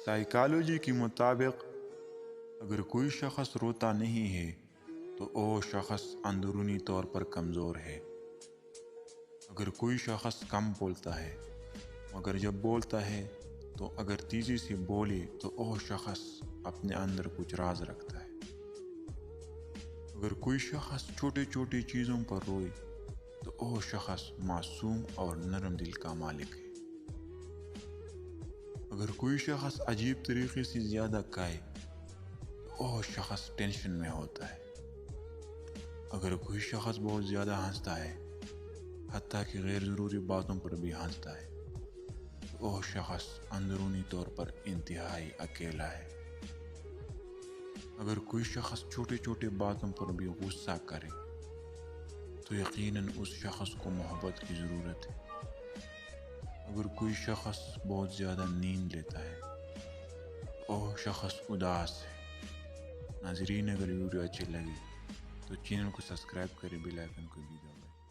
Psychology کے مطابق اگر کوئی شخص روتا نہیں ہے تو وہ شخص اندرونی طور پر کمزور ہے۔ اگر کوئی شخص کم بولتا ہے مگر جب بولتا ہے تو اگر تیزی سے بولے تو وہ شخص اپنے اندر کچھ راز رکھتا ہے۔ اگر کوئی شخص چھوٹی چھوٹی چیزوں پر روئے تو وہ شخص معصوم اور نرم دل کا مالک ہے۔ اگر کوئی شخص عجیب طریقے سے زیادہ کھائے تو وہ شخص ٹینشن میں ہوتا ہے۔ اگر کوئی شخص بہت زیادہ ہنستا ہے، حتیٰ کہ غیر ضروری باتوں پر بھی ہنستا ہے، تو وہ شخص اندرونی طور پر انتہائی اکیلا ہے۔ اگر کوئی شخص چھوٹے چھوٹے باتوں پر بھی غصہ کرے تو یقیناً اس شخص کو محبت کی ضرورت ہے۔ اگر کوئی شخص بہت زیادہ نیند لیتا ہے تو وہ شخص اداس ہے۔ ناظرین، اگر ویڈیو اچھی لگی تو چینل کو سبسکرائب کریں، بیل آئیکن کو بھی دبائیں۔